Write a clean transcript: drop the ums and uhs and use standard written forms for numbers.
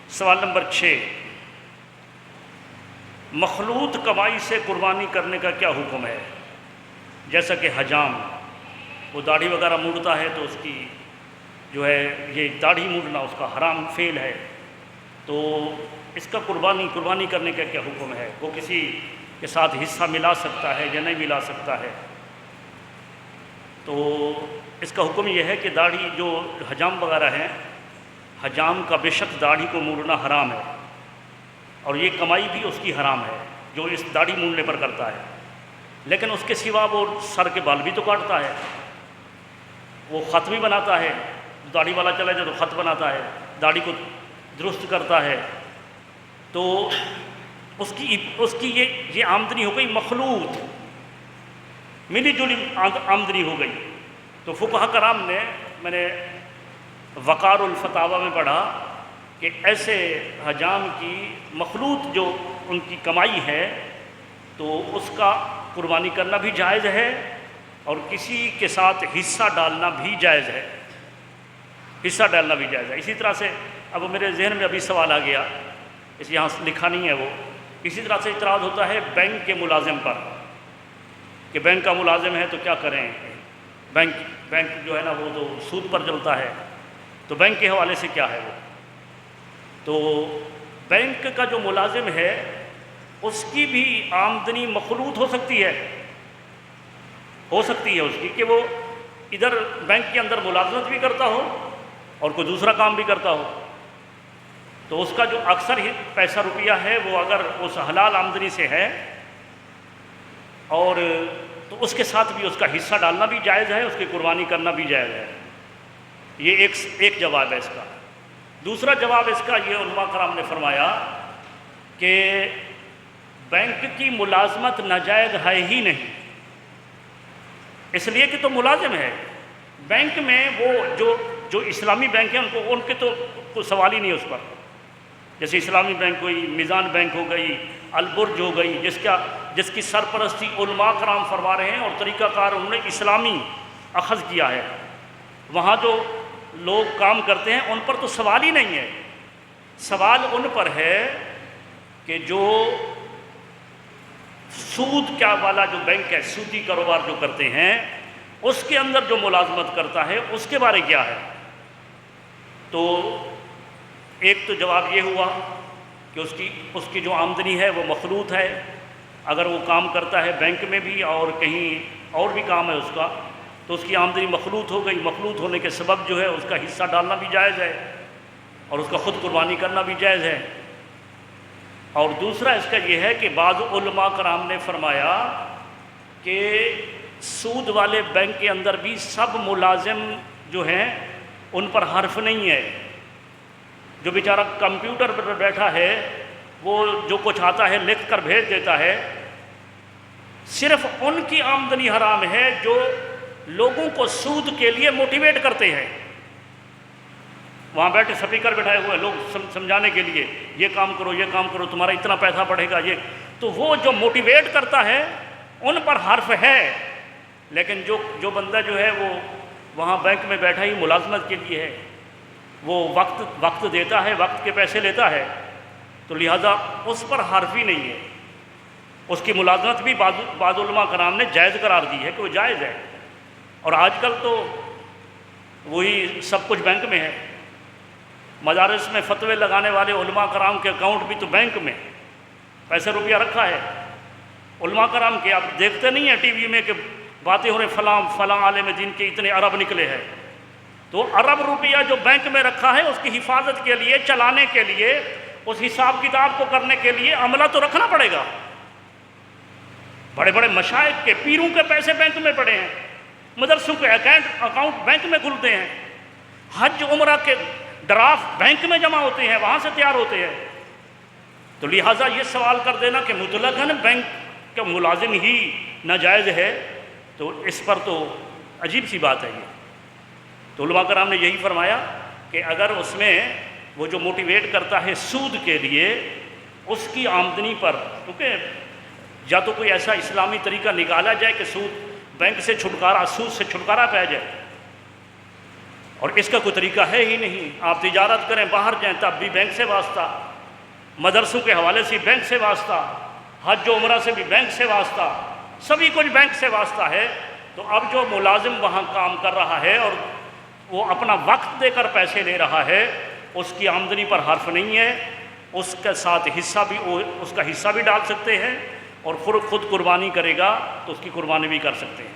سوال نمبر 6، مخلوط کمائی سے قربانی کرنے کا کیا حکم ہے؟ جیسا کہ حجام وہ داڑھی وغیرہ موڑتا ہے تو اس کی جو ہے یہ داڑھی موڑنا اس کا حرام فعل ہے، تو اس کا قربانی کرنے کا کیا حکم ہے؟ وہ کسی کے ساتھ حصہ ملا سکتا ہے یا نہیں ملا سکتا ہے؟ تو اس کا حکم یہ ہے کہ داڑھی جو حجام وغیرہ ہیں، حجام کا بے شک داڑھی کو موڑنا حرام ہے، اور یہ کمائی بھی اس کی حرام ہے جو اس داڑھی موڑنے پر کرتا ہے، لیکن اس کے سوا وہ سر کے بال بھی تو کاٹتا ہے، وہ خط بھی بناتا ہے، داڑھی والا چلا جائے تو خط بناتا ہے، داڑھی کو درست کرتا ہے، تو اس کی یہ آمدنی ہو گئی مخلوط، ملی جلی آمدنی ہو گئی۔ تو فقہاء کرام نے، میں نے وقار الفتاوی میں پڑھا کہ ایسے حجام کی مخلوط جو ان کی کمائی ہے تو اس کا قربانی کرنا بھی جائز ہے، اور کسی کے ساتھ حصہ ڈالنا بھی جائز ہے، اسی طرح سے اب میرے ذہن میں ابھی سوال آ گیا، اس یہاں لکھا نہیں ہے وہ، اسی طرح سے اعتراض ہوتا ہے بینک کے ملازم پر کہ بینک کا ملازم ہے تو کیا کریں، بینک جو ہے نا وہ تو سود پر چلتا ہے، تو بینک کے حوالے سے کیا ہے وہ؟ تو بینک کا جو ملازم ہے اس کی بھی آمدنی مخلوط ہو سکتی ہے اس کی، کہ وہ ادھر بینک کے اندر ملازمت بھی کرتا ہو اور کوئی دوسرا کام بھی کرتا ہو، تو اس کا جو اکثر ہی پیسہ روپیہ ہے وہ اگر اس حلال آمدنی سے ہے، اور تو اس کے ساتھ بھی اس کا حصہ ڈالنا بھی جائز ہے، اس کی قربانی کرنا بھی جائز ہے۔ یہ ایک جواب ہے اس کا۔ دوسرا جواب اس کا یہ علماء کرام نے فرمایا کہ بینک کی ملازمت ناجائز ہے ہی نہیں، اس لیے کہ تو ملازم ہے بینک میں، وہ جو اسلامی بینک ہیں ان کے تو کوئی سوال ہی نہیں اس پر، جیسے اسلامی بینک ہوئی، میزان بینک ہو گئی، البرج ہو گئی، جس کی سرپرستی علماء کرام فرما رہے ہیں اور طریقہ کار انہوں نے اسلامی اخذ کیا ہے، وہاں جو لوگ کام کرتے ہیں ان پر تو سوال ہی نہیں ہے، سوال ان پر ہے کہ جو سود کیا والا جو بینک ہے، سودی کاروبار جو کرتے ہیں، اس کے اندر جو ملازمت کرتا ہے اس کے بارے کیا ہے؟ تو ایک تو جواب یہ ہوا کہ اس کی جو آمدنی ہے وہ مخلوط ہے، اگر وہ کام کرتا ہے بینک میں بھی اور کہیں اور بھی کام ہے اس کا، تو اس کی آمدنی مخلوط ہو گئی، مخلوط ہونے کے سبب جو ہے اس کا حصہ ڈالنا بھی جائز ہے اور اس کا خود قربانی کرنا بھی جائز ہے۔ اور دوسرا اس کا یہ ہے کہ بعض علماء کرام نے فرمایا کہ سود والے بینک کے اندر بھی سب ملازم جو ہیں ان پر حرف نہیں ہے، جو بیچارہ کمپیوٹر پر بیٹھا ہے وہ جو کچھ آتا ہے لکھ کر بھیج دیتا ہے، صرف ان کی آمدنی حرام ہے جو لوگوں کو سود کے لیے موٹیویٹ کرتے ہیں، وہاں بیٹھے سپیکر بٹھائے ہوئے لوگ سمجھانے کے لیے یہ کام کرو تمہارا اتنا پیسہ بڑھے گا، یہ تو وہ جو موٹیویٹ کرتا ہے ان پر حرف ہے، لیکن جو بندہ جو ہے وہ وہاں بینک میں بیٹھا ہی ملازمت کے لیے ہے، وہ وقت دیتا ہے، وقت کے پیسے لیتا ہے، تو لہٰذا اس پر حرف ہی نہیں ہے، اس کی ملازمت بھی بعض علماء کرام نے جائز قرار دی ہے کہ وہ جائز ہے۔ اور آج کل تو وہی سب کچھ بینک میں ہے، مدارس میں فتوے لگانے والے علماء کرام کے اکاؤنٹ بھی تو بینک میں، پیسے روپیہ رکھا ہے علماء کرام کے، آپ دیکھتے نہیں ہیں ٹی وی میں کہ باتیں ہو رہے فلاں عالم دین کے اتنے ارب نکلے ہیں، تو ارب روپیہ جو بینک میں رکھا ہے اس کی حفاظت کے لیے، چلانے کے لیے، اس حساب کتاب کو کرنے کے لیے عملہ تو رکھنا پڑے گا۔ بڑے بڑے مشائخ کے، پیروں کے پیسے بینک میں پڑے ہیں، مدرسوں کے اکاؤنٹ بینک میں کھلتے ہیں، حج عمرہ کے ڈرافٹ بینک میں جمع ہوتے ہیں، وہاں سے تیار ہوتے ہیں، تو لہٰذا یہ سوال کر دینا کہ مطلقاً بینک کا ملازم ہی ناجائز ہے، تو اس پر تو عجیب سی بات ہے یہ۔ تو علماء کرام نے یہی فرمایا کہ اگر اس میں وہ جو موٹیویٹ کرتا ہے سود کے لیے، اس کی آمدنی پر، کیونکہ یا تو کوئی ایسا اسلامی طریقہ نکالا جائے کہ سود بینک سے چھٹکارا، سود سے چھٹکارا پایا جائے، اور اس کا کوئی طریقہ ہے ہی نہیں. آپ تجارت کریں، باہر جائیں تب بھی بینک سے واسطہ، مدرسوں کے حوالے سے بینک سے واسطہ، حج و عمرہ سے بھی بینک سے واسطہ، سبھی کچھ بینک سے واسطہ ہے. تو اب جو ملازم وہاں کام کر رہا ہے اور وہ اپنا وقت دے کر پیسے لے رہا ہے، اس کی آمدنی پر حرف نہیں ہے. اس کے ساتھ اس کا حصہ بھی ڈال سکتے ہیں، اور خود قربانی کرے گا تو اس کی قربانی بھی کر سکتے ہیں.